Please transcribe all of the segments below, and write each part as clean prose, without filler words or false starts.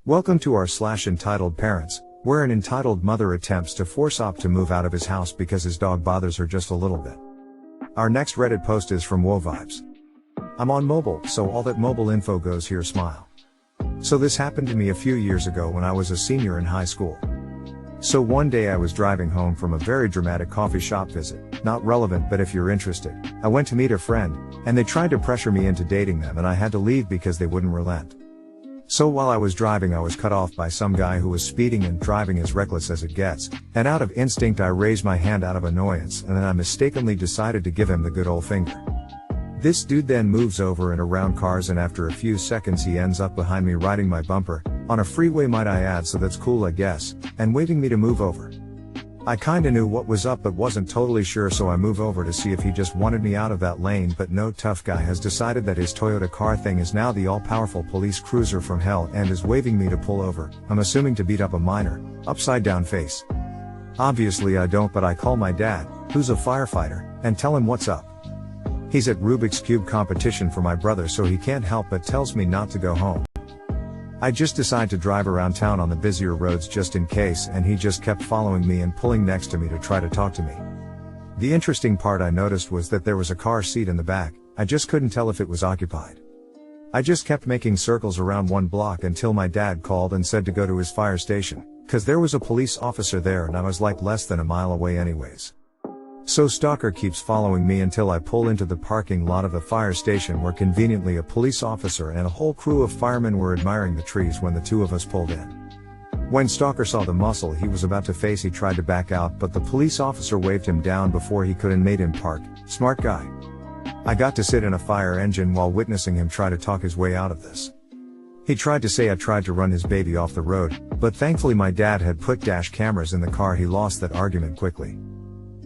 Welcome to r/entitled parents, where an entitled mother attempts to force Op to move out of his house because his dog bothers her just a little bit. Our next Reddit post is from Whoa Vibes. I'm on mobile, so all that mobile info goes here smile. So this happened to me a few years ago when I was a senior in high school. So one day I was driving home from a very dramatic coffee shop visit, not relevant but if you're interested. I went to meet a friend, and they tried to pressure me into dating them and I had to leave because they wouldn't relent. So while I was driving I was cut off by some guy who was speeding and driving as reckless as it gets, and out of instinct I raised my hand out of annoyance and then I mistakenly decided to give him the good old finger. This dude then moves over and around cars and after a few seconds he ends up behind me riding my bumper, on a freeway might I add, so that's cool I guess, and waving me to move over. I kinda knew what was up but wasn't totally sure, so I move over to see if he just wanted me out of that lane, but no, tough guy has decided that his Toyota car thing is now the all-powerful police cruiser from hell and is waving me to pull over, I'm assuming to beat up a minor, upside down face. Obviously I don't, but I call my dad, who's a firefighter, and tell him what's up. He's at Rubik's Cube competition for my brother, so he can't help but tells me not to go home. I just decide to drive around town on the busier roads just in case, and he just kept following me and pulling next to me to try to talk to me. The interesting part I noticed was that there was a car seat in the back, I just couldn't tell if it was occupied. I just kept making circles around one block until my dad called and said to go to his fire station, cause there was a police officer there and I was like less than a mile away anyways. So stalker keeps following me until I pull into the parking lot of the fire station where conveniently a police officer and a whole crew of firemen were admiring the trees when the two of us pulled in. When stalker saw the muscle he was about to face, he tried to back out but the police officer waved him down before he could and made him park. Smart guy. I got to sit in a fire engine while witnessing him try to talk his way out of this. He tried to say I tried to run his baby off the road, but thankfully my dad had put dash cameras in the car. He lost that argument quickly.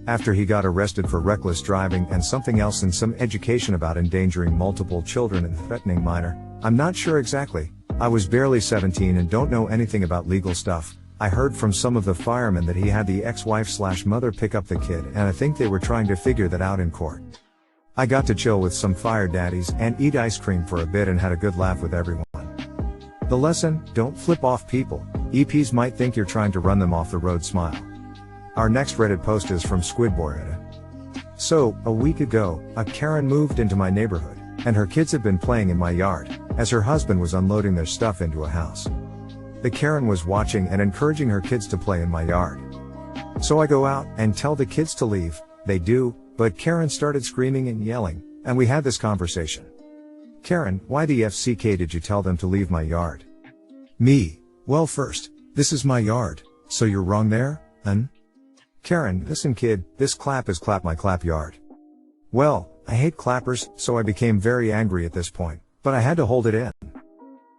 After he got arrested for reckless driving and something else and some education about endangering multiple children and threatening minor, I'm not sure exactly, I was barely 17 and don't know anything about legal stuff. I heard from some of the firemen that he had the ex-wife/mother pick up the kid and I think they were trying to figure that out in court. I got to chill with some fire daddies and eat ice cream for a bit and had a good laugh with everyone. The lesson: don't flip off people. EPs might think you're trying to run them off the road. Smile. Our next Reddit post is from Squidboy. So, a week ago, a Karen moved into my neighborhood, and her kids had been playing in my yard, as her husband was unloading their stuff into a house. The Karen was watching and encouraging her kids to play in my yard. So I go out and tell the kids to leave, they do, but Karen started screaming and yelling, and we had this conversation. Karen: why the FCK did you tell them to leave my yard? Me: well, first, this is my yard, so you're wrong there, hun? Karen: listen kid, this clap is clap my clap yard. Well, I hate clappers, so I became very angry at this point, but I had to hold it in.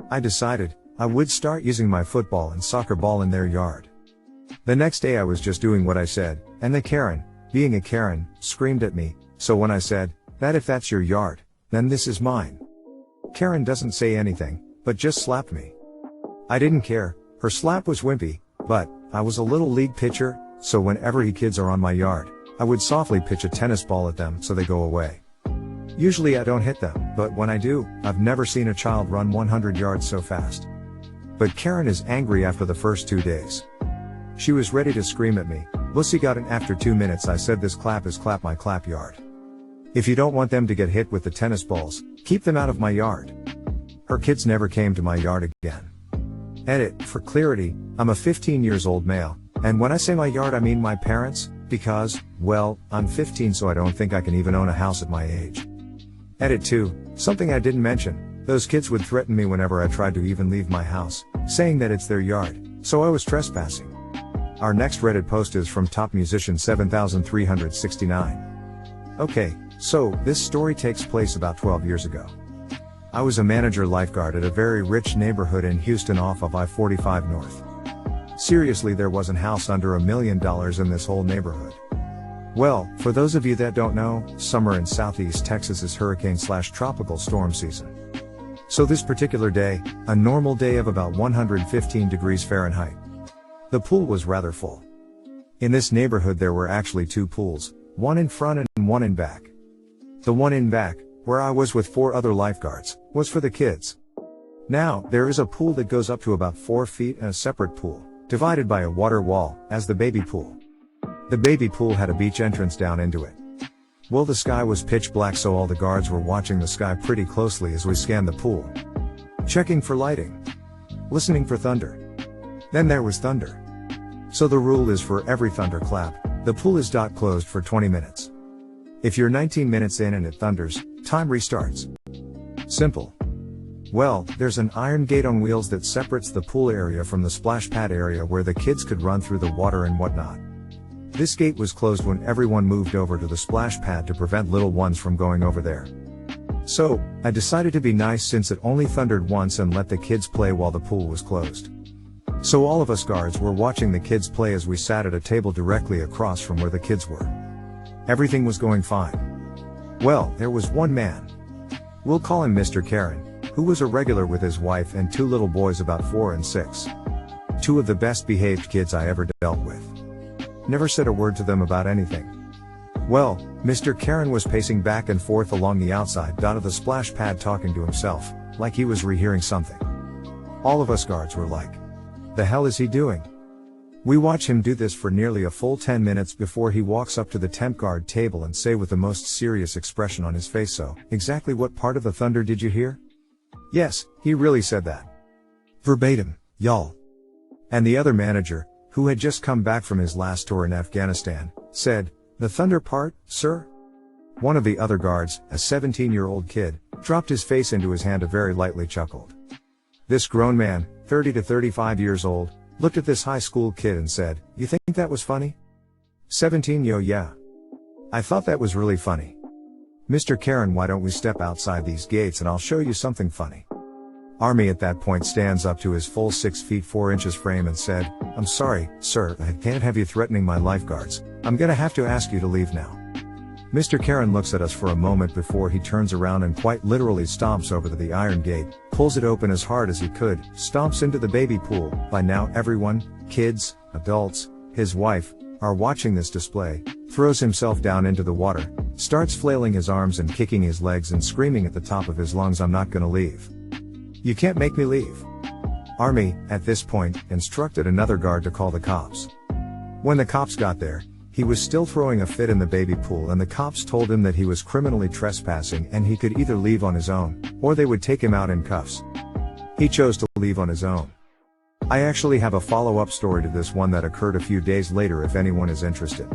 I decided I would start using my football and soccer ball in their yard. The next day I was just doing what I said, and the Karen, being a Karen, screamed at me, so when I said, that if that's your yard, then this is mine. Karen doesn't say anything, but just slapped me. I didn't care, her slap was wimpy, but I was a little league pitcher, so whenever kids are on my yard, I would softly pitch a tennis ball at them so they go away. Usually I don't hit them, but when I do, I've never seen a child run 100 yards so fast. But Karen is angry after the first 2 days. She was ready to scream at me, Bussy got in. After 2 minutes I said this clap is clap my clap yard. If you don't want them to get hit with the tennis balls, keep them out of my yard. Her kids never came to my yard again. Edit: for clarity, I'm a 15 years old male. And when I say my yard I mean my parents, because, well, I'm 15 so I don't think I can even own a house at my age. Edit 2, something I didn't mention, those kids would threaten me whenever I tried to even leave my house, saying that it's their yard, so I was trespassing. Our next Reddit post is from Top Musician 7369. Okay, so, this story takes place about 12 years ago. I was a manager lifeguard at a very rich neighborhood in Houston off of I-45 North. Seriously, there wasn't house under $1 million in this whole neighborhood. Well, for those of you that don't know, summer in Southeast Texas is hurricane/tropical storm season. So this particular day, a normal day of about 115 degrees Fahrenheit. The pool was rather full. In this neighborhood there were actually 2 pools, one in front and one in back. The one in back, where I was with 4 other lifeguards, was for the kids. Now, there is a pool that goes up to about 4 feet and a separate pool, divided by a water wall, as the baby pool. The baby pool had a beach entrance down into it. Well, the sky was pitch black, so all the guards were watching the sky pretty closely as we scanned the pool. Checking for lighting. Listening for thunder. Then there was thunder. So the rule is for every thunderclap, the pool is closed for 20 minutes. If you're 19 minutes in and it thunders, time restarts. Simple. Well, there's an iron gate on wheels that separates the pool area from the splash pad area where the kids could run through the water and whatnot. This gate was closed when everyone moved over to the splash pad to prevent little ones from going over there. So, I decided to be nice since it only thundered once and let the kids play while the pool was closed. So all of us guards were watching the kids play as we sat at a table directly across from where the kids were. Everything was going fine. Well, there was one man. We'll call him Mr. Karen, who was a regular with his wife and 2 little boys about 4 and 6. 2 of the best behaved kids I ever dealt with. Never said a word to them about anything. Well, Mr. Karen was pacing back and forth along the outside of the splash pad talking to himself, like he was rehearing something. All of us guards were like, "The hell is he doing?" We watch him do this for nearly a full 10 minutes before he walks up to the temp guard table and say with the most serious expression on his face, "So, exactly what part of the thunder did you hear?" Yes, he really said that. Verbatim, y'all. And the other manager, who had just come back from his last tour in Afghanistan, said, "The thunder part, sir?" One of the other guards, a 17-year-old kid, dropped his face into his hand and very lightly chuckled. This grown man, 30 to 35 years old, looked at this high school kid and said, "You think that was funny?" 17, yo, yeah. I thought that was really funny. Mr. Karen, why don't we step outside these gates and I'll show you something funny. Army at that point stands up to his full 6 feet 4 inches frame and said, "I'm sorry, sir, I can't have you threatening my lifeguards. I'm gonna have to ask you to leave now." Mr. Karen looks at us for a moment before he turns around and quite literally stomps over to the iron gate, pulls it open as hard as he could, stomps into the baby pool. By now everyone, kids, adults, his wife, are watching this display, throws himself down into the water, starts flailing his arms and kicking his legs and screaming at the top of his lungs, "I'm not gonna leave. You can't make me leave." Army, at this point, instructed another guard to call the cops. When the cops got there, he was still throwing a fit in the baby pool and the cops told him that he was criminally trespassing and he could either leave on his own, or they would take him out in cuffs. He chose to leave on his own. I actually have a follow-up story to this one that occurred a few days later if anyone is interested.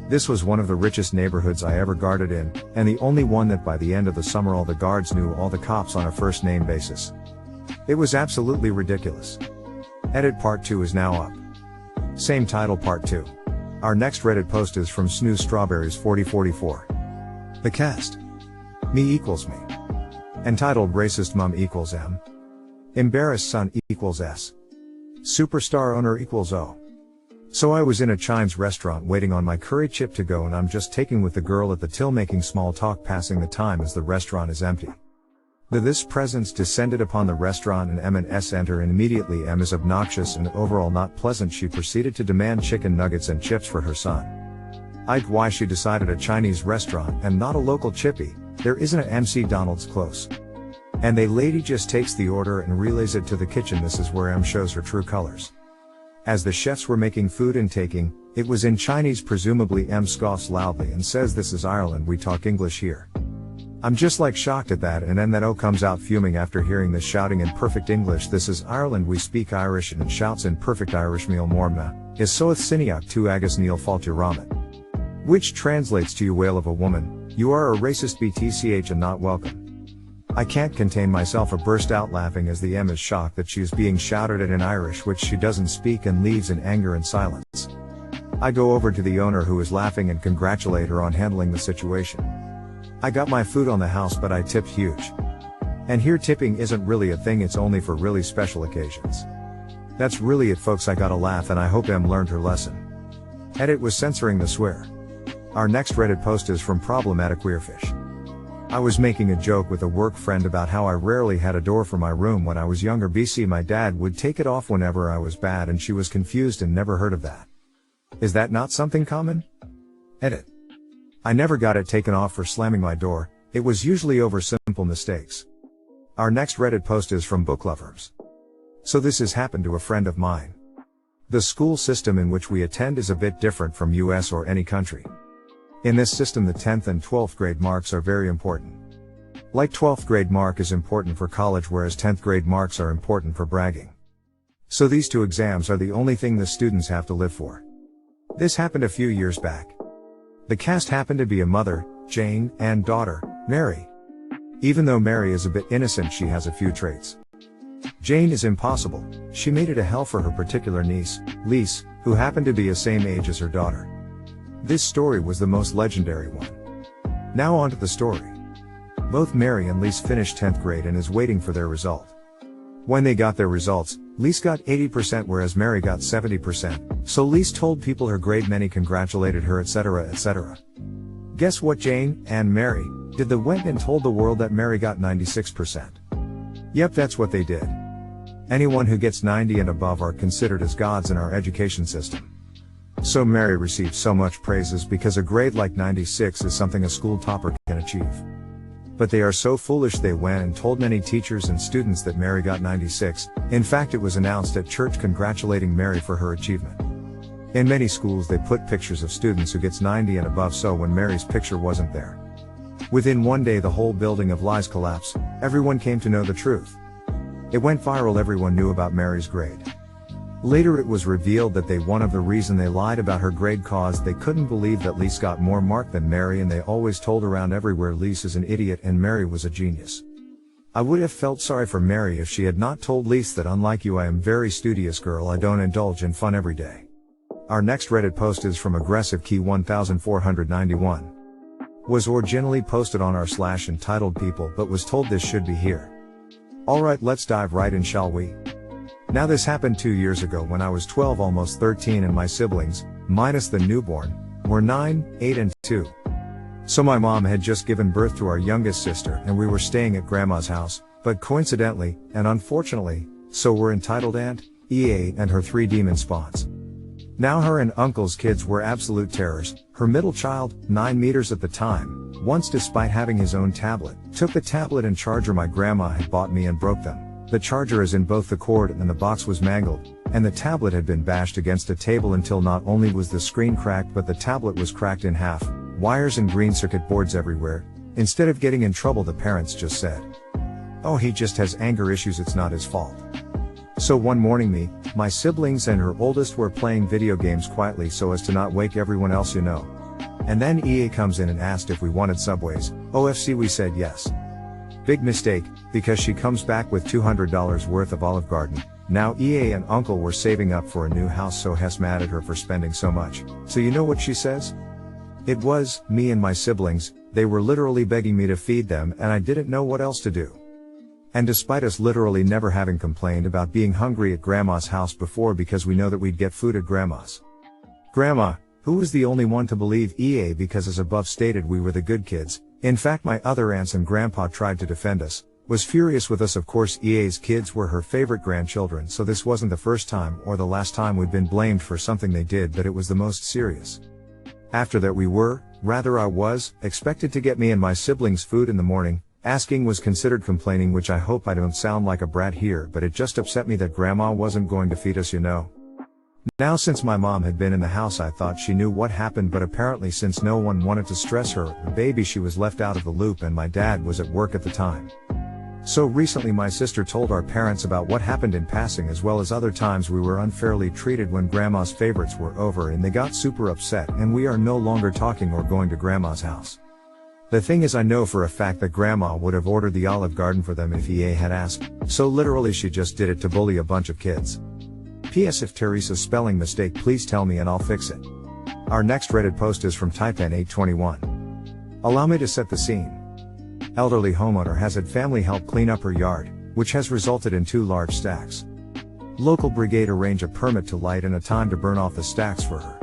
This was one of the richest neighborhoods I ever guarded in, and the only one that by the end of the summer all the guards knew all the cops on a first name basis. It was absolutely ridiculous. Edit part 2 is now up. Same title part 2. Our next Reddit post is from Snooze Strawberries 4044. The cast. Me equals me. Entitled Racist Mom equals M. Embarrassed Son equals S. Superstar Owner equals O. So I was in a Chinese restaurant waiting on my curry chip to go and I'm just taking with the girl at the till making small talk passing the time as the restaurant is empty. This presence descended upon the restaurant and M and S enter and immediately M is obnoxious and overall not pleasant. She proceeded to demand chicken nuggets and chips for her son. I'd why she decided a Chinese restaurant and not a local chippy, there isn't a MC Donald's close. And the lady just takes the order and relays it to the kitchen. This is where M shows her true colors. As the chefs were making food and taking, it was in Chinese. Presumably M scoffs loudly and says, "This is Ireland, we talk English here." I'm just like shocked at that, and then that O comes out fuming after hearing this shouting in perfect English, "This is Ireland, we speak Irish," and shouts in perfect Irish, "Meal mormna, is soeth siniak tu agus neil faltu ramen." Which translates to, "You whale of a woman, you are a racist btch and not welcome." I can't contain myself and burst out laughing as the M is shocked that she is being shouted at in Irish which she doesn't speak and leaves in anger and silence. I go over to the owner who is laughing and congratulate her on handling the situation. I got my food on the house but I tipped huge. And here tipping isn't really a thing, it's only for really special occasions. That's really it folks, I gotta laugh and I hope M learned her lesson. Edit was censoring the swear. Our next Reddit post is from Problematic Queerfish. I was making a joke with a work friend about how I rarely had a door for my room when I was younger. BC my dad would take it off whenever I was bad and she was confused and never heard of that. Is that not something common? Edit. I never got it taken off for slamming my door, it was usually over simple mistakes. Our next Reddit post is from Book Lovers. So this has happened to a friend of mine. The school system in which we attend is a bit different from US or any country. In this system, the 10th and 12th grade marks are very important. Like 12th grade mark is important for college, whereas 10th grade marks are important for bragging. So these two exams are the only thing the students have to live for. This happened a few years back. The cast happened to be a mother, Jane, and daughter, Mary. Even though Mary is a bit innocent, she has a few traits. Jane is impossible. She made it a hell for her particular niece, Lise, who happened to be the same age as her daughter. This story was the most legendary one. Now on to the story. Both Mary and Lise finished 10th grade and is waiting for their result. When they got their results, Lise got 80% whereas Mary got 70%, so Lise told people her grade, many congratulated her, etc, etc. Guess what Jane and Mary did? They went and told the world that Mary got 96%. Yep, that's what they did. Anyone who gets 90 and above are considered as gods in our education system. So Mary received so much praises because a grade like 96 is something a school topper can achieve. But they are so foolish, they went and told many teachers and students that Mary got 96. In fact, it was announced at church congratulating Mary for her achievement. In many schools they put pictures of students who gets 90 and above, so when Mary's picture wasn't there, within one day the whole building of lies collapsed. Everyone came to know the truth. It went viral, everyone knew about Mary's grade. Later it was revealed that one of the reason they lied about her grade caused they couldn't believe that Lise got more mark than Mary, and they always told around everywhere Lise is an idiot and Mary was a genius. I would have felt sorry for Mary if she had not told Lise that unlike you I am very studious girl, I don't indulge in fun every day. Our next Reddit post is from Aggressive Key 1491. Was originally posted on r/entitled people but was told this should be here. Alright, let's dive right in, shall we? Now this happened 2 years ago when I was 12, almost 13, and my siblings, minus the newborn, were 9, 8 and 2. So my mom had just given birth to our youngest sister and we were staying at grandma's house, but coincidentally, and unfortunately, so were entitled Aunt, EA and her 3 demon spawns. Now her and uncle's kids were absolute terrors. Her middle child, 9 meters at the time, once despite having his own tablet, took the tablet and charger my grandma had bought me and broke them. The charger is in both the cord and the box was mangled, and the tablet had been bashed against a table until not only was the screen cracked but the tablet was cracked in half, wires and green circuit boards everywhere. Instead of getting in trouble, the parents just said, "Oh, he just has anger issues, it's not his fault." So one morning me, my siblings and her oldest were playing video games quietly so as to not wake everyone else, you know. And then EA comes in and asked if we wanted Subways. OFC, we said yes. Big mistake, because she comes back with $200 worth of Olive Garden. Now EA and uncle were saving up for a new house, so Hess mad at her for spending so much. So you know what she says? It was, me and my siblings, they were literally begging me to feed them and I didn't know what else to do. And despite us literally never having complained about being hungry at grandma's house before because we know that we'd get food at grandma's. Grandma, who was the only one to believe EA because as above stated we were the good kids. In fact my other aunts and grandpa tried to defend us, was furious with us. Of course EA's kids were her favorite grandchildren, so this wasn't the first time or the last time we'd been blamed for something they did, but it was the most serious. After that I was, expected to get me and my siblings food in the morning. Asking was considered complaining, which I hope I don't sound like a brat here, but it just upset me that grandma wasn't going to feed us, you know. Now since my mom had been in the house I thought she knew what happened, but apparently since no one wanted to stress her, the baby, she was left out of the loop and my dad was at work at the time. So recently my sister told our parents about what happened in passing, as well as other times we were unfairly treated when grandma's favorites were over, and they got super upset and we are no longer talking or going to grandma's house. The thing is, I know for a fact that grandma would have ordered the Olive Garden for them if EA had asked, so literally she just did it to bully a bunch of kids. P.S. If Teresa's spelling mistake, please tell me and I'll fix it. Our next Reddit post is from Typen821. Allow me to set the scene. Elderly homeowner has had family help clean up her yard, which has resulted in 2 large stacks. Local brigade arrange a permit to light and a time to burn off the stacks for her.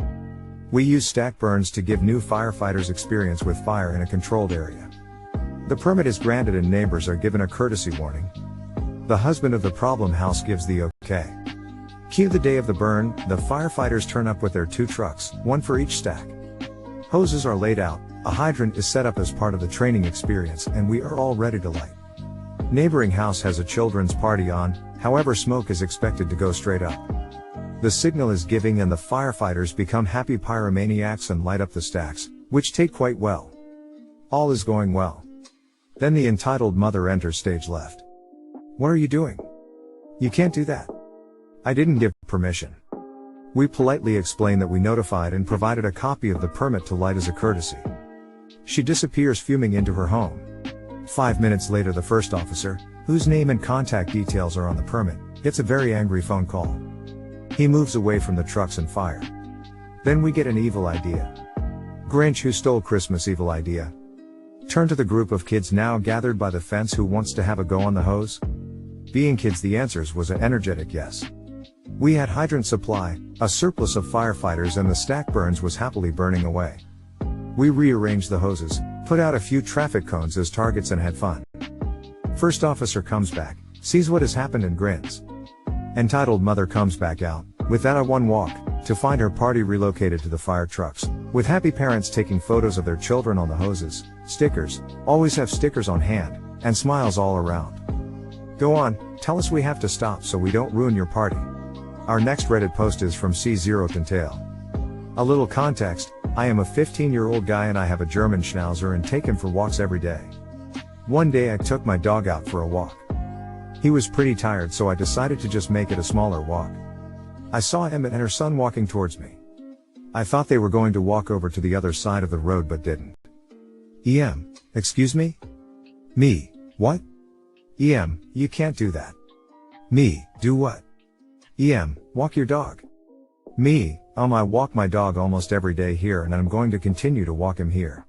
We use stack burns to give new firefighters experience with fire in a controlled area. The permit is granted and neighbors are given a courtesy warning. The husband of the problem house gives the okay. Cue the day of the burn, the firefighters turn up with their 2 trucks, 1 for each stack. Hoses are laid out, a hydrant is set up as part of the training experience, and we are all ready to light. Neighboring house has a children's party on, however smoke is expected to go straight up. The signal is giving and the firefighters become happy pyromaniacs and light up the stacks, which take quite well. All is going well. Then the entitled mother enters stage left. What are you doing? You can't do that. I didn't give permission. We politely explain that we notified and provided a copy of the permit to light as a courtesy. She disappears fuming into her home. 5 minutes later the first officer, whose name and contact details are on the permit, gets a very angry phone call. He moves away from the trucks and fire. Then we get an evil idea. Grinch who stole Christmas evil idea. Turn to the group of kids now gathered by the fence who wants to have a go on the hose. Being kids the answers was an energetic yes. We had hydrant supply, a surplus of firefighters and the stack burns was happily burning away. We rearranged the hoses, put out a few traffic cones as targets and had fun. First officer comes back, sees what has happened and grins. Entitled mother comes back out, with that a one walk, to find her party relocated to the fire trucks, with happy parents taking photos of their children on the hoses, stickers, always have stickers on hand, and smiles all around. Go on, tell us we have to stop so we don't ruin your party. Our next Reddit post is from C0 Tintail. A little context, I am a 15-year-old guy and I have a German Schnauzer and take him for walks every day. One day I took my dog out for a walk. He was pretty tired so I decided to just make it a smaller walk. I saw Emmett and her son walking towards me. I thought they were going to walk over to the other side of the road but didn't. Excuse me? Me, what? You can't do that. Me, do what? Walk your dog. Me, I walk my dog almost every day here and I'm going to continue to walk him here.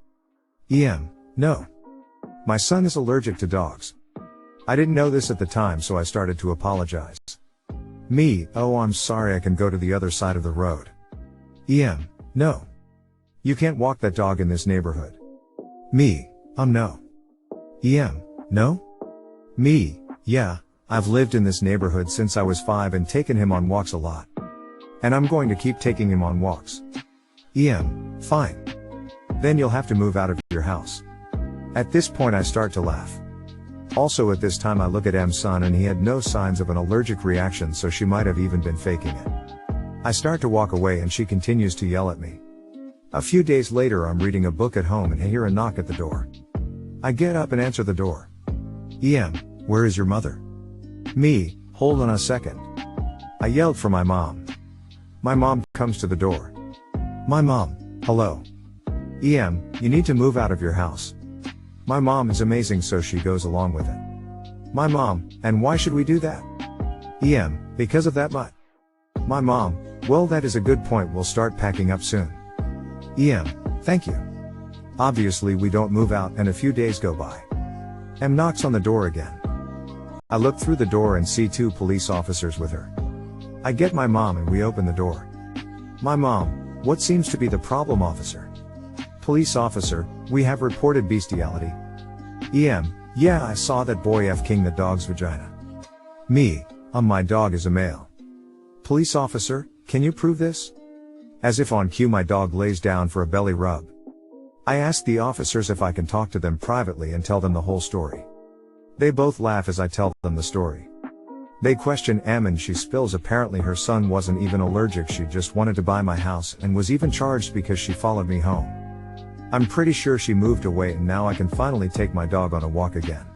No. My son is allergic to dogs. I didn't know this at the time so I started to apologize. Me, I'm sorry I can go to the other side of the road. No. You can't walk that dog in this neighborhood. Me, no. No? Me, yeah, I've lived in this neighborhood since I was 5 and taken him on walks a lot. And I'm going to keep taking him on walks. Fine. Then you'll have to move out of your house. At this point I start to laugh. Also at this time I look at M's son and he had no signs of an allergic reaction so she might have even been faking it. I start to walk away and she continues to yell at me. A few days later I'm reading a book at home and I hear a knock at the door. I get up and answer the door. Where is your mother? Me, hold on a second. I yelled for my mom. My mom comes to the door. My mom, hello. You need to move out of your house. My mom is amazing so she goes along with it. My mom, and why should we do that? Because of that mutt. My mom, well that is a good point, we'll start packing up soon. Thank you. Obviously we don't move out and a few days go by. M knocks on the door again. I look through the door and see 2 police officers with her. I get my mom and we open the door. My mom, what seems to be the problem, officer? Police officer, we have reported bestiality. Yeah, I saw that boy F-king the dog's vagina. Me, my dog is a male. Police officer, can you prove this? As if on cue my dog lays down for a belly rub. I ask the officers if I can talk to them privately and tell them the whole story. They both laugh as I tell them the story. They question M and she spills apparently her son wasn't even allergic, she just wanted to buy my house and was even charged because she followed me home. I'm pretty sure she moved away and now I can finally take my dog on a walk again.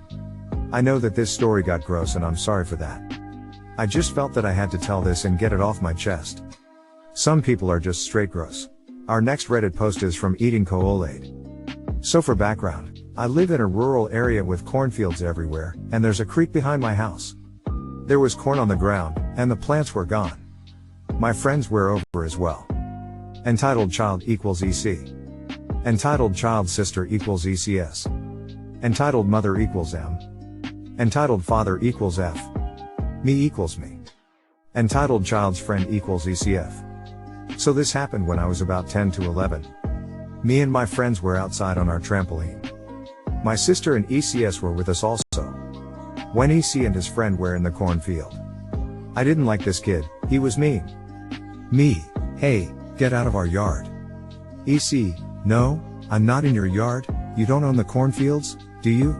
I know that this story got gross and I'm sorry for that. I just felt that I had to tell this and get it off my chest. Some people are just straight gross. Our next Reddit post is from Eating Koolade. So for background, I live in a rural area with cornfields everywhere, and there's a creek behind my house. There was corn on the ground, and the plants were gone. My friends were over as well. Entitled child equals EC. Entitled child sister equals ECS. Entitled mother equals M. Entitled father equals F. Me equals me. Entitled child's friend equals ECF. So this happened when I was about 10 to 11. Me and my friends were outside on our trampoline. My sister and ECS were with us also. When EC and his friend were in the cornfield. I didn't like this kid, he was mean. Me, hey, get out of our yard. EC, no, I'm not in your yard, you don't own the cornfields, do you?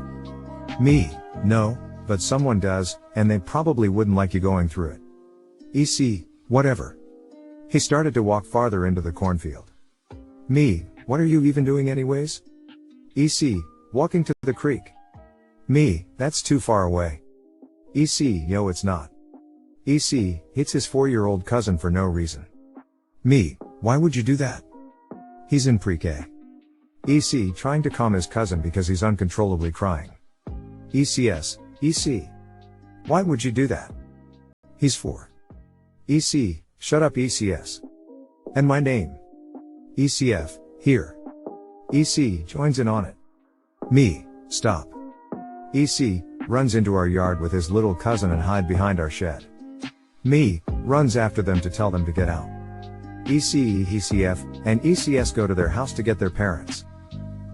Me, no, but someone does, and they probably wouldn't like you going through it. EC, whatever. He started to walk farther into the cornfield. Me, what are you even doing anyways? EC, walking to the creek. Me, that's too far away. EC, yo, it's not. EC, hits his 4-year-old cousin for no reason. Me, why would you do that? He's in pre-K. EC, trying to calm his cousin because he's uncontrollably crying. ECS, EC. Why would you do that? He's 4. EC, shut up ECS. And my name? ECF, here. EC, joins in on it. Me, stop. EC, runs into our yard with his little cousin and hide behind our shed. Me, runs after them to tell them to get out. EC, ECF, and ECS go to their house to get their parents.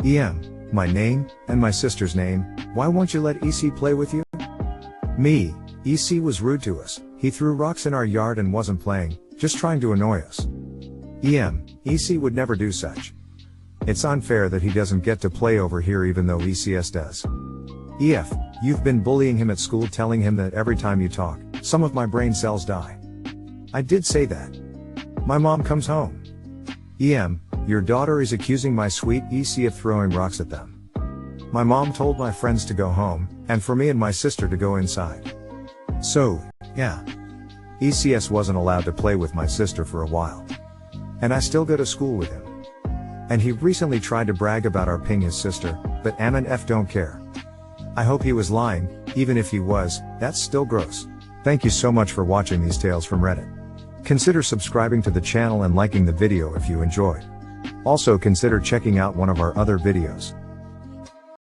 EM, my name, and my sister's name, why won't you let EC play with you? Me, EC was rude to us, he threw rocks in our yard and wasn't playing, just trying to annoy us. EM, EC would never do such. It's unfair that he doesn't get to play over here even though ECS does. EF, you've been bullying him at school telling him that every time you talk, some of my brain cells die. I did say that. My mom comes home. EM, your daughter is accusing my sweet EC of throwing rocks at them. My mom told my friends to go home, and for me and my sister to go inside. So, yeah. ECS wasn't allowed to play with my sister for a while. And I still go to school with him. And he recently tried to brag about our ping his sister, but M and F don't care. I hope he was lying, even if he was, that's still gross. Thank you so much for watching these tales from Reddit. Consider subscribing to the channel and liking the video if you enjoyed. Also consider checking out one of our other videos.